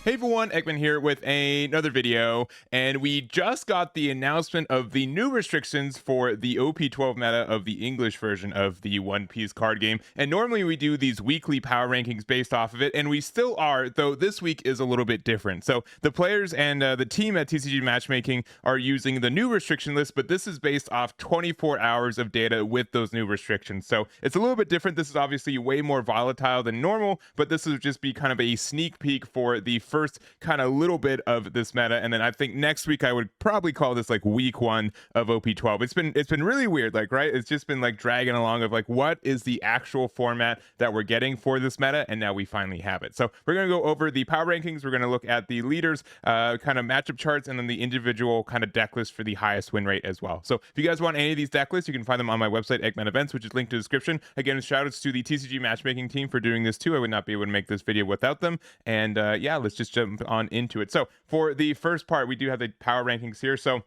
Hey everyone, Ekman here with another video, and we just got the announcement of the new restrictions for the OP12 meta of the English version of the One Piece card game. And normally we do these weekly power rankings based off of it, and we still are, though this week is a little bit different. So the players and the team at TCG Matchmaking are using the new restriction list, but this is based off 24 hours of data with those new restrictions. So it's a little bit different. This is obviously way more volatile than normal, but this will just be kind of a sneak peek for the first kind of little bit of this meta. And then I think next week I would probably call this like week 1 of OP12. It's been really weird, like, right? It's just been like dragging along of like, what is the actual format that we're getting for this meta? And now we finally have it. So we're going to go over the power rankings. We're going to look at the leaders, kind of matchup charts, and then the individual kind of deck list for the highest win rate as well. So if you guys want any of these deck lists, you can find them on my website, Eggman Events, which is linked in the description. Again, shout outs to the TCG Matchmaking team for doing this too. I would not be able to make this video without them. And yeah, let's just jump on into it. So for the first part, we do have the power rankings here. So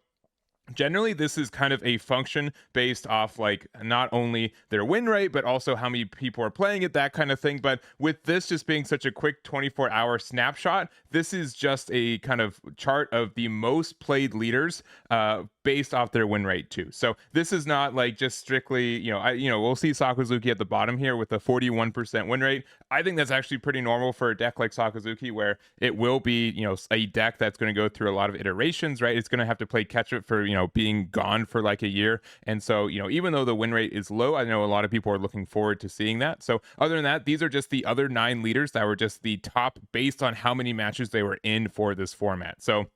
generally, this is kind of a function based off like not only their win rate, but also how many people are playing it, that kind of thing. But with this just being such a quick 24-hour snapshot, this is just a kind of chart of the most played leaders based off their win rate too. So this is not like just strictly, we'll see Sakazuki at the bottom here with a 41% win rate. I think that's actually pretty normal for a deck like Sakazuki, where it will be, a deck that's going to go through a lot of iterations, right? It's going to have to play catch up for, being gone for like a year. And so, even though the win rate is low, I know a lot of people are looking forward to seeing that. So other than that, these are just the other 9 leaders that were just the top based on how many matches they were in for this format. So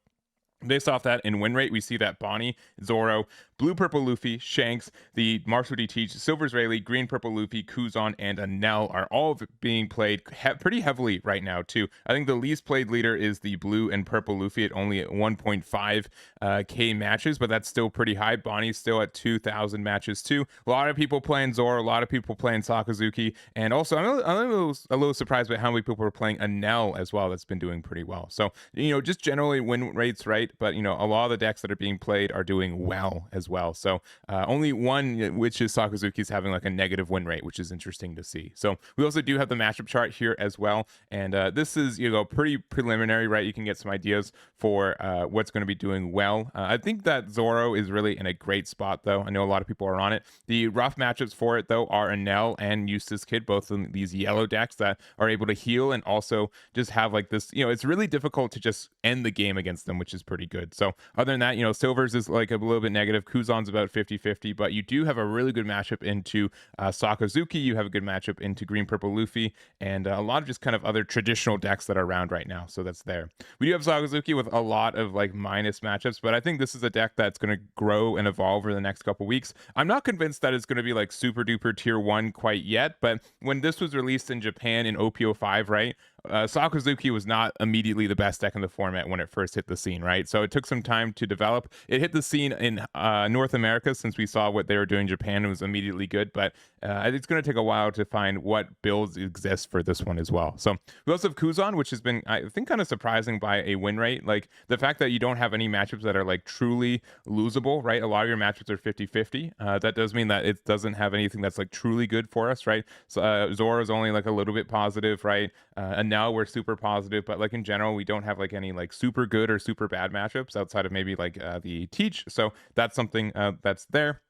based off that in win rate, we see that Bonnie, Zoro, Blue Purple Luffy, Shanks, the Marshall D. Teach, Silver Israeli, Green Purple Luffy, Kuzan, and Anel are all being played pretty heavily right now too. I think the least played leader is the Blue and Purple Luffy at only at 1.5 K matches, but that's still pretty high. Bonnie's still at 2,000 matches too. A lot of people playing Zoro, a lot of people playing Sakazuki, and also I'm a little surprised by how many people are playing Anel as well. That's been doing pretty well. So just generally win rates, right? But a lot of the decks that are being played are doing well as well. So only one, which is Sakazuki's, having like a negative win rate, which is interesting to see. So we also do have the matchup chart here as well, and this is pretty preliminary, right? You can get some ideas for what's going to be doing well. I think that Zoro is really in a great spot, though. I know a lot of people are on it. The rough matchups for it, though, are Anel and Eustace Kid, both of these yellow decks that are able to heal and also just have like this. It's really difficult to just end the game against them, which is pretty good. So other than that, Silver's is like a little bit negative. Kuzan's about 50-50, but you do have a really good matchup into Sakazuki. You have a good matchup into Green Purple Luffy, and a lot of just kind of other traditional decks that are around right now. So that's there. We do have Sakazuki with a lot of like minus matchups, but I think this is a deck that's going to grow and evolve over the next couple weeks. I'm not convinced that it's going to be like super duper tier 1 quite yet, but when this was released in Japan in OP05, right? Sakazuki was not immediately the best deck in the format when it first hit the scene, right? So it took some time to develop. It hit the scene in North America, since we saw what they were doing in Japan. It was immediately good, but it's going to take a while to find what builds exist for this one as well. So we also have Kuzan, which has been, I think, kind of surprising by a win rate. Like the fact that you don't have any matchups that are like truly losable, right? A lot of your matchups are 50-50. That does mean that it doesn't have anything that's like truly good for us, right? So Zoro's only like a little bit positive, right? And now we're super positive, but like in general, we don't have like any like super good or super bad matchups outside of maybe like the Teach. So that's something that's there.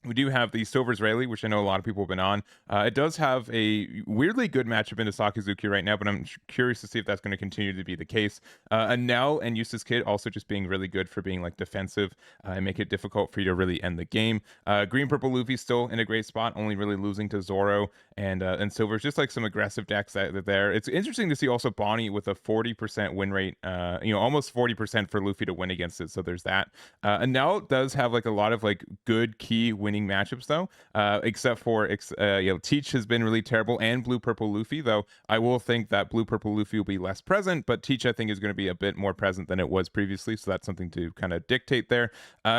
We do have the Silver Israeli, which I know a lot of people have been on. It does have a weirdly good matchup into Sakazuki right now, but I'm curious to see if that's going to continue to be the case. Anel and Eustace Kid also just being really good for being like defensive and make it difficult for you to really end the game. Green Purple Luffy still in a great spot, only really losing to Zoro and Silver's, just like some aggressive decks that are there. It's interesting to see also Bonnie with a 40% win rate, almost 40% for Luffy to win against it. So there's that. Anel does have like a lot of like good key winning matchups though, except for Teach has been really terrible, and Blue Purple Luffy, though I will think that Blue Purple Luffy will be less present, but Teach I think is going to be a bit more present than it was previously, so that's something to kind of dictate there.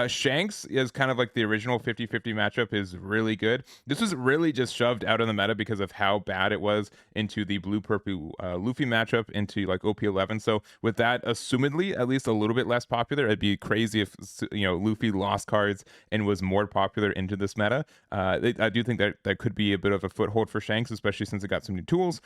Shanks is kind of like the original 50-50 matchup, is really good. This was really just shoved out of the meta because of how bad it was into the Blue Purple Luffy matchup into like OP11. So with that assumedly at least a little bit less popular, it'd be crazy if Luffy lost cards and was more popular in into this meta. I do think that that could be a bit of a foothold for Shanks, especially since it got some new tools.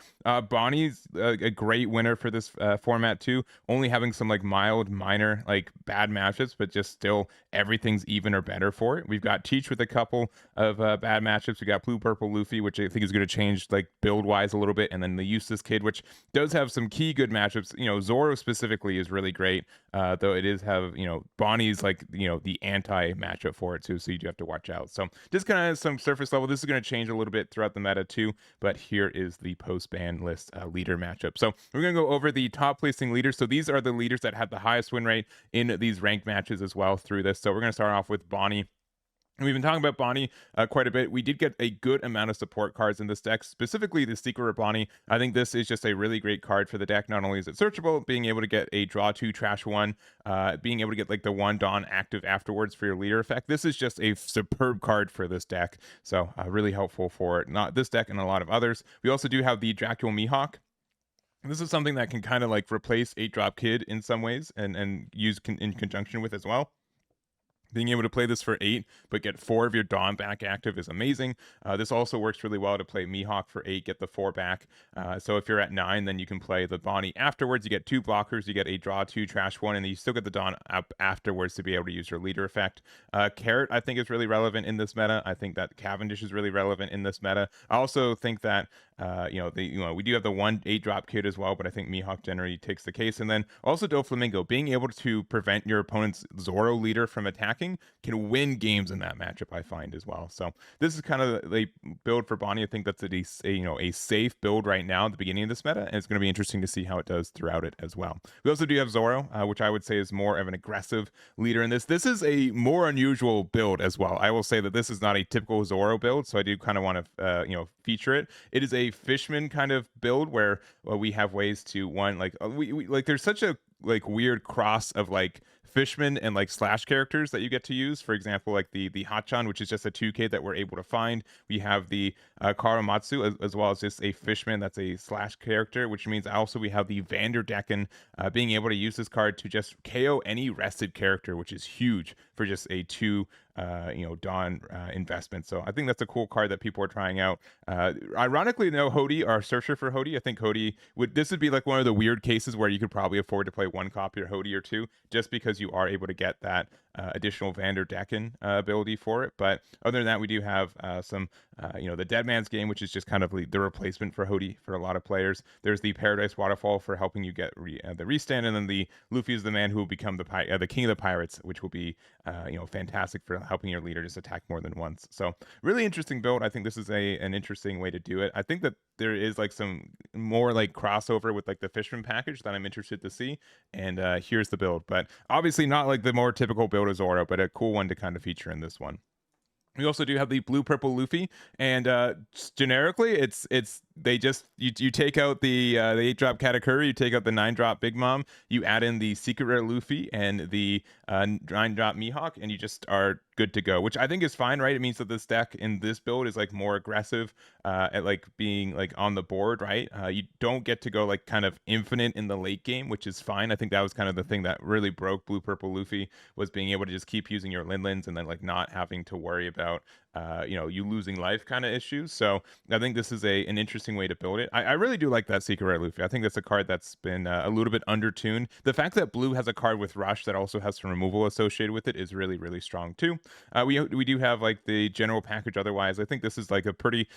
Bonnie's a great winner for this format too, only having some like mild, minor, like bad matchups, but just still everything's even or better for it. We've got Teach with a couple of bad matchups. We got Blue Purple Luffy, which I think is going to change like build wise a little bit, and then the Eustace Kid, which does have some key good matchups. Zoro specifically is really great, though it is have Bonnie's like the anti matchup for it too, so you do have to watch out. So just kind of some surface level. This is going to change a little bit throughout the meta too, but here is the post ban list leader matchup. So we're going to go over the top placing leaders. So these are the leaders that had the highest win rate in these ranked matches as well through this. So we're going to start off with Bonnie. We've been talking about Bonnie quite a bit. We did get a good amount of support cards in this deck, specifically the Secret of Bonnie. I think this is just a really great card for the deck. Not only is it searchable, being able to get a draw 2, trash 1, being able to get like the 1 Dawn active afterwards for your leader effect. This is just a superb card for this deck. So really helpful for not this deck and a lot of others. We also do have the Dracula Mihawk. This is something that can kind of like replace 8-drop Kid in some ways and use in conjunction with as well. Being able to play this for 8, but get 4 of your Dawn back active is amazing. This also works really well to play Mihawk for 8, get the 4 back. So if you're at 9, then you can play the Bonnie afterwards. You get 2 blockers, you get a draw 2, trash 1, and then you still get the Dawn up afterwards to be able to use your leader effect. Carrot, I think, is really relevant in this meta. I think that Cavendish is really relevant in this meta. I also think that we do have the 1 8-drop Kid as well, but I think Mihawk generally takes the case. And then also Doflamingo, being able to prevent your opponent's Zoro leader from attacking can win games in that matchup, I find as well. So this is kind of a build for Bonnie. I think that's a safe build right now at the beginning of this meta, and it's going to be interesting to see how it does throughout it as well. We also do have Zoro, which I would say is more of an aggressive leader in this. This is a more unusual build as well. I will say that this is not a typical Zoro build, so I do kind of want to feature it. It is a Fishman kind of build where we have ways to there's such a weird cross of Fishman and slash characters that you get to use. For example, the Hachan, which is just a 2K that we're able to find. We have the Karamatsu as well as just a Fishman that's a slash character, which means also we have the Vanderdecken being able to use this card to just KO any rested character, which is huge for just a 2 Dawn investment. So I think that's a cool card that people are trying out. Ironically, no, Hody, our searcher for Hody, I think Hody this would be one of the weird cases where you could probably afford to play 1 copy of Hody or 2, just because you are able to get that additional Vanderdecken ability for it. But other than that, we do have some the Dead Man's Game, which is just kind of the replacement for Hody for a lot of players. There's the Paradise Waterfall for helping you get the restand, and then the Luffy is the man who will become the king of the pirates, which will be fantastic for helping your leader just attack more than once. So really interesting build. I think this is an interesting way to do it. I think that there is some more crossover with the Fishman package that I'm interested to see, and here's the build. But obviously not the more typical build of Zoro, but a cool one to kind of feature in this one. We also do have the Blue Purple Luffy, and generically it's you take out the 8-drop Katakuri, you take out the 9-drop Big Mom, you add in the Secret Rare Luffy and the 9-drop Mihawk, and you just are good to go, which I think is fine, right? It means that this deck in this build is more aggressive at being on the board, right? You don't get to go kind of infinite in the late game, which is fine. I think that was kind of the thing that really broke Blue Purple Luffy, was being able to just keep using your Linlins and then not having to worry about you losing life kind of issues. So I think this is an interesting way to build it. I really do like that Secret Rare Luffy. I think that's a card that's been a little bit undertuned. The fact that blue has a card with Rush that also has some removal associated with it is really, really strong too. We do have the general package. Otherwise, I think this is a pretty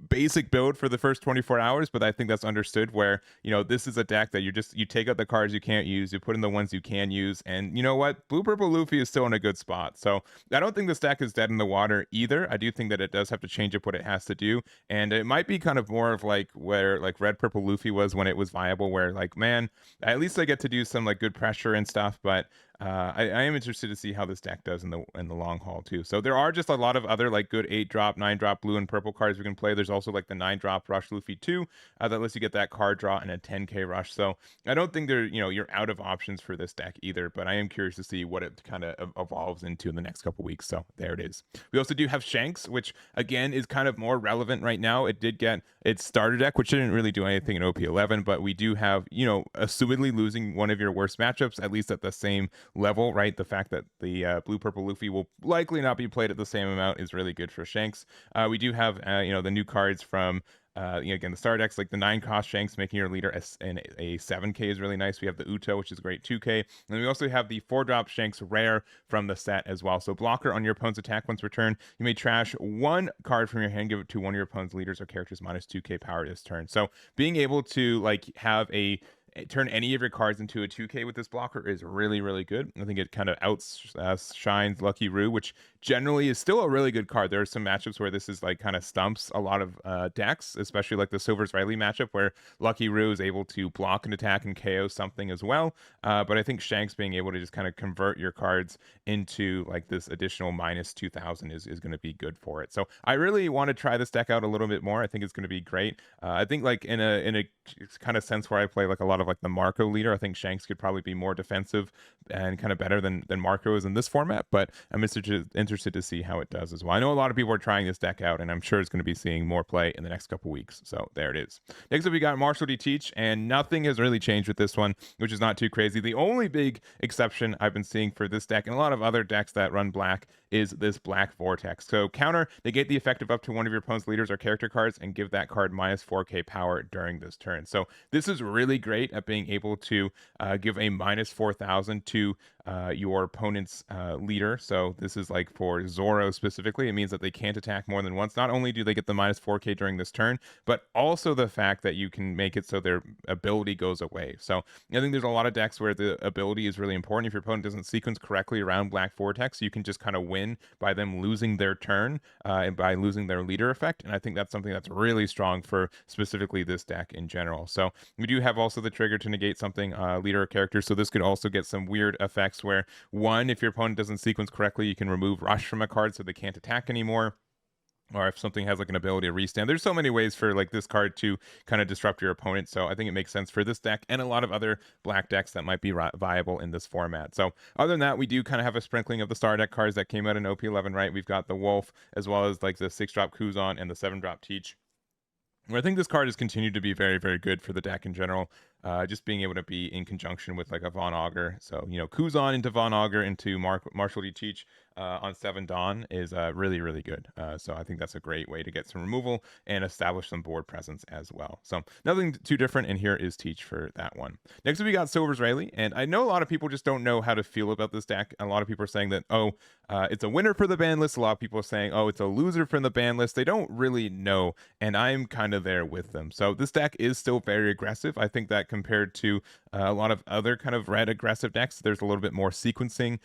basic build for the first 24 hours, but I think that's understood where this is a deck that you take out the cards you can't use, you put in the ones you can use, and you know what, Blue Purple Luffy is still in a good spot. So I don't think this deck is dead in the water either. I do think that it does have to change up what it has to do, and it might be kind of more of where Red Purple Luffy was when it was viable, where man, at least I get to do some good pressure and stuff. But I am interested to see how this deck does in the long haul too. So there are just a lot of other good 8-drop, 9-drop blue and purple cards we can play. There's also the 9-drop Rush Luffy 2 that lets you get that card draw and a 10k rush. So I don't think you're out of options for this deck either, but I am curious to see what it kind of evolves into in the next couple weeks. So there it is. We also do have Shanks, which again is kind of more relevant right now. It did get its starter deck, which didn't really do anything in OP11, but we do have assumedly losing one of your worst matchups, at least at the same level, right? The fact that the blue purple Luffy will likely not be played at the same amount is really good for Shanks. We do have the new cards from again, the star decks, like the 9-cost Shanks, making your leader a 7k is really nice. We have the Uto, which is great, 2k. And we also have the 4-drop Shanks rare from the set as well. So blocker on your opponent's attack once per turn. You may trash 1 card from your hand, give it to one of your opponent's leaders or characters minus 2k power this turn. So being able to like have turn any of your cards into a 2k with this blocker is really, really good. I think it kind of outshines Lucky Roo, which generally is still a really good card. There are some matchups where this is like kind of stumps a lot of decks, especially like the Silver's Riley matchup where Lucky Roo is able to block an attack and KO something as well. But I think Shanks being able to just kind of convert your cards into like this additional minus 2000 is going to be good for it. So I really want to try this deck out a little bit more. I think it's going to be great. I think like in a kind of sense where I play like a lot of like the Marco leader, I think Shanks could probably be more defensive and kind of better than Marco is in this format, but I'm interested to see how it does as well. I know a lot of people are trying this deck out, and I'm sure it's going to be seeing more play in the next couple weeks. So there it is. Next up, we got Marshall D. Teach, and nothing has really changed with this one, which is not too crazy. The only big exception I've been seeing for this deck and a lot of other decks that run black is this Black Vortex. So counter, negate the effect of up to one of your opponent's leaders or character cards and give that card minus 4k power during this turn. So this is really great at being able to give a minus 4,000 to your opponent's leader. So this is like for Zoro specifically. It means that they can't attack more than once. Not only do they get the minus 4k during this turn, but also the fact that you can make it so their ability goes away. So I think there's a lot of decks where the ability is really important. If your opponent doesn't sequence correctly around Black Vortex, you can just kind of win by them losing their turn and by losing their leader effect. And I think that's something that's really strong for specifically this deck in general. So we do have also the trigger to negate something leader or character. So this could also get some weird effects where one, if your opponent doesn't sequence correctly, you can remove rush from a card so they can't attack anymore. Or if something has like an ability to restand. There's so many ways for like this card to kind of disrupt your opponent. So I think it makes sense for this deck and a lot of other black decks that might be viable in this format. So other than that, we do kind of have a sprinkling of the star deck cards that came out in OP11, right? We've got the Wolf as well as like the 6-drop Kuzan and the 7-drop Teach. I think this card has continued to be very, very good for the deck in general. Just being able to be in conjunction with like a Von Augur. So, Kuzan into Von Augur into Marshall D. Teach on 7 Dawn is really, really good. So I think that's a great way to get some removal and establish some board presence as well. So nothing too different, and here is Teach for that one. Next up, we got Silver's Rayleigh, and I know a lot of people just don't know how to feel about this deck. A lot of people are saying that, it's a winner for the ban list. A lot of people are saying, it's a loser from the ban list. They don't really know, and I'm kind of there with them. So this deck is still very aggressive. I think that compared to a lot of other kind of red aggressive decks, there's a little bit more sequencing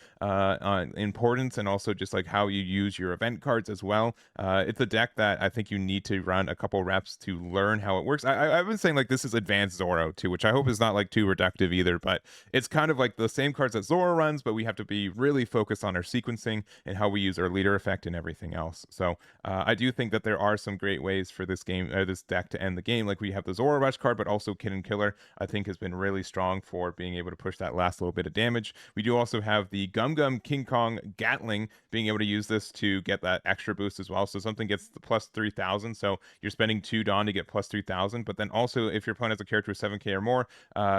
importance, and also just like how you use your event cards as well. It's a deck that I think you need to run a couple reps to learn how it works. I've been saying like this is advanced Zoro too, which I hope is not like too reductive either, but it's kind of like the same cards that Zoro runs, but we have to be really focused on our sequencing and how we use our leader effect and everything else. So I do think that there are some great ways for this deck to end the game. Like we have the Zoro Rush card, but also Kid and Killer I think has been really strong for being able to push that last little bit of damage. We do also have the Gum Gum King Kong Gatling, being able to use this to get that extra boost as well. So something gets the plus 3,000. So you're spending 2 Dawn to get plus 3,000. But then also if your opponent has a character with 7k or more,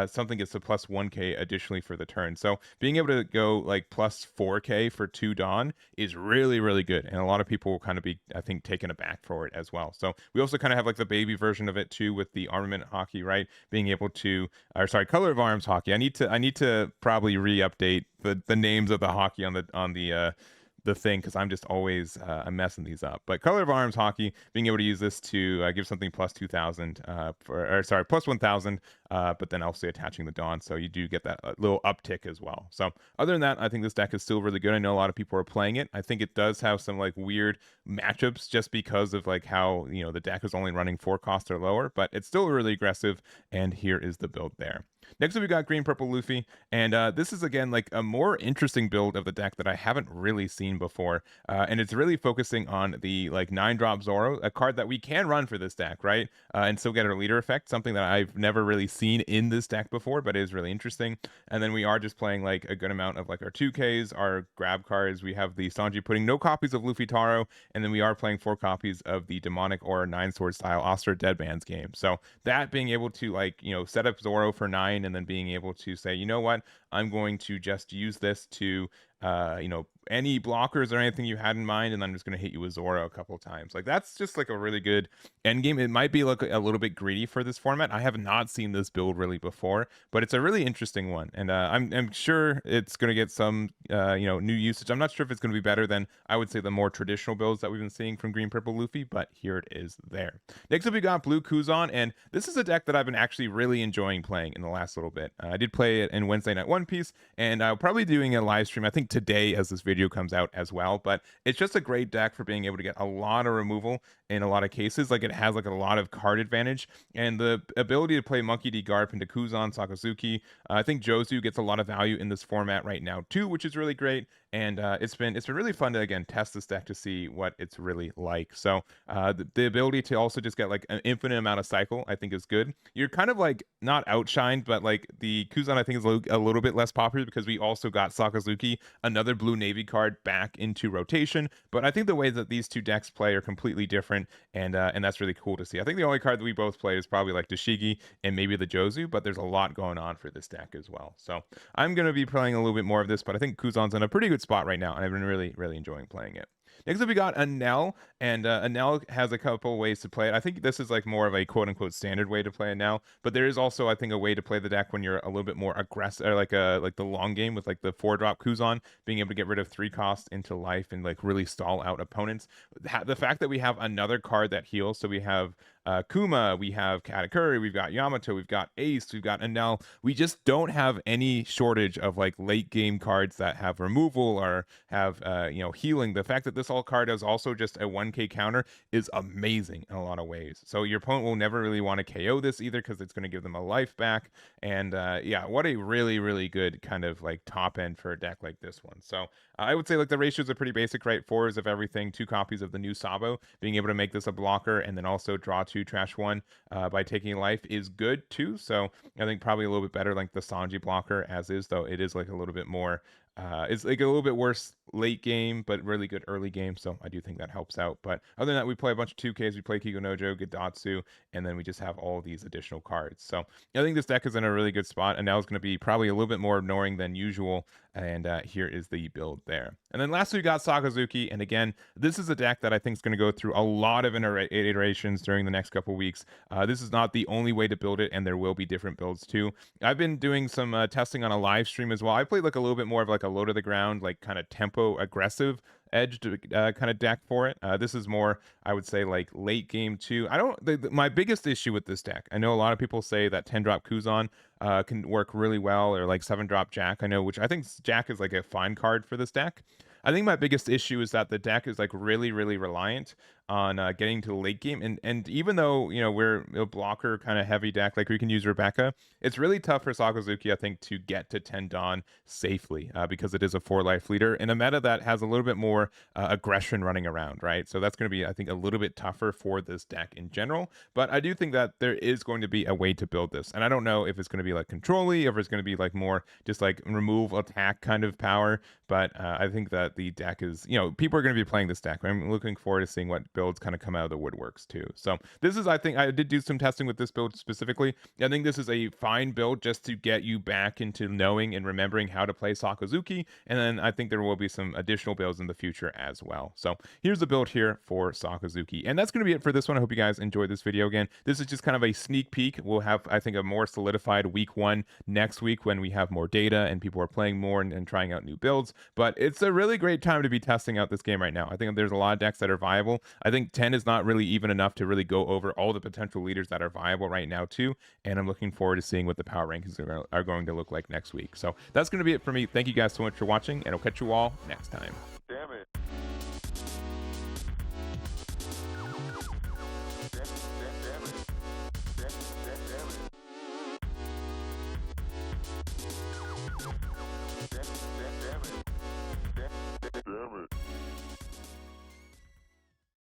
something gets the plus 1k additionally for the turn. So being able to go like plus 4k for 2 Dawn is really, really good. And a lot of people will kind of be, I think, taken aback for it as well. So we also kind of have like the baby version of it too with the armament hockey, right? Being able to, color of arms hockey. I need to probably re-update the names of the hockey on the thing, because I'm just always I'm messing these up. But color of arms hockey, being able to use this to give something plus 2,000 plus 1,000, but then also attaching the Dawn, so you do get that little uptick as well. So other than that, I think this deck is still really good. I know a lot of people are playing it. I think it does have some like weird matchups just because of like how the deck is only running 4 costs or lower, but it's still really aggressive. And here is the build there. Next up, we got Green Purple Luffy, and this is again like a more interesting build of the deck that I haven't really seen before, and it's really focusing on the like 9-drop Zoro, a card that we can run for this deck, right? And still get our leader effect, something that I've never really seen in this deck before, but is really interesting. And then we are just playing like a good amount of like our 2Ks, our grab cards. We have the Sanji putting no copies of Luffy Taro, and then we are playing 4 copies of the Demonic or 9-sword style Oster Deadbands game. So that being able to like set up Zoro for 9 mind, and then being able to say, you know what, I'm going to just use this to any blockers or anything you had in mind, and then I'm just going to hit you with Zora a couple of times. Like, that's just like a really good end game. It might be like a little bit greedy for this format. I have not seen this build really before, but it's a really interesting one, and I'm sure it's going to get some new usage. I'm not sure if it's going to be better than, I would say, the more traditional builds that we've been seeing from Green Purple Luffy, but here it is there. Next up, we got Blue Kuzan, and this is a deck that I've been actually really enjoying playing in the last little bit. I did play it in Wednesday Night One Piece, and I'll probably be doing a live stream, I think today, as this video comes out as well. But it's just a great deck for being able to get a lot of removal in a lot of cases. Like, it has like a lot of card advantage, and the ability to play Monkey D. Garp into Kuzan, Sakazuki. I think Jozu gets a lot of value in this format right now too, which is really great. And it's been really fun to, again, test this deck to see what it's really like. So the ability to also just get like an infinite amount of cycle, I think, is good. You're kind of like not outshined, but like the Kuzan, I think, is a little bit less popular because we also got Sakazuki, another blue navy card, back into rotation. But I think the way that these two decks play are completely different, and that's really cool to see. I think the only card that we both play is probably like Dashigi and maybe the Jozu, but there's a lot going on for this deck as well. So I'm going to be playing a little bit more of this, but I think Kuzan's in a pretty good spot right now, and I've been really enjoying playing it. Next up, we got Anel, and Anel has a couple ways to play it. I think this is like more of a quote-unquote standard way to play Anel, but there is also, I think, a way to play the deck when you're a little bit more aggressive, or like the long game with like the 4-drop Kuzan, being able to get rid of 3 costs into life and like really stall out opponents. The fact that we have another card that heals, so we have Kuma, we have Katakuri, we've got Yamato, we've got Ace, we've got Anel. We just don't have any shortage of like late game cards that have removal or have healing. The fact that this all card is also just a 1k counter is amazing in a lot of ways. So your opponent will never really want to KO this either, because it's going to give them a life back. And yeah, what a really good kind of like top end for a deck like this one. So I would say like the ratios are pretty basic, right? 4s of everything, 2 copies of the new Sabo. Being able to make this a blocker and then also draw 2, trash 1 by taking life is good too. So I think probably a little bit better like the Sanji blocker as is, though it is like a little bit more it's like a little bit worse late game, but really good early game. So I do think that helps out. But other than that, we play a bunch of 2Ks. We play Kikonojo, Gidatsu, and then we just have all these additional cards. So I think this deck is in a really good spot, and now it's going to be probably a little bit more annoying than usual. And here is the build there. And then lastly, we got Sakazuki. And again, this is a deck that I think is going to go through a lot of iterations during the next couple weeks. This is not the only way to build it, and there will be different builds too. I've been doing some testing on a live stream as well. I played like a little bit more of like a low to the ground, like kind of tempo aggressive edged kind of deck for it. This is more, I would say, like late game too. My biggest issue with this deck, I know a lot of people say that 10-drop Kuzan can work really well, or like 7-drop Jack. I know, which I think Jack is like a fine card for this deck. I think my biggest issue is that the deck is like really reliant on getting to the late game, and even though we're a blocker kind of heavy deck, like we can use Rebecca, it's really tough for Sakazuki, I think, to get to 10 Dawn safely because it is a 4-life leader in a meta that has a little bit more aggression running around, right? So that's going to be, I think, a little bit tougher for this deck in general. But I do think that there is going to be a way to build this, and I don't know if it's going to be like control-y, or if it's going to be like more just like remove attack kind of power. But I think that the deck is, people are going to be playing this deck. I'm looking forward to seeing what builds kind of come out of the woodworks too. So this is, I think, I did do some testing with this build specifically. I think this is a fine build just to get you back into knowing and remembering how to play Sakazuki. And then I think there will be some additional builds in the future as well. So here's the build here for Sakazuki. And that's going to be it for this one. I hope you guys enjoyed this video. Again, this is just kind of a sneak peek. We'll have, I think, a more solidified week 1 next week when we have more data and people are playing more and trying out new builds. But it's a really great time to be testing out this game right now. I think there's a lot of decks that are viable. I think 10 is not really even enough to really go over all the potential leaders that are viable right now too. And I'm looking forward to seeing what the power rankings are going to look like next week. So that's going to be it for me. Thank you guys so much for watching, and I'll catch you all next time. Damn it. Damn it.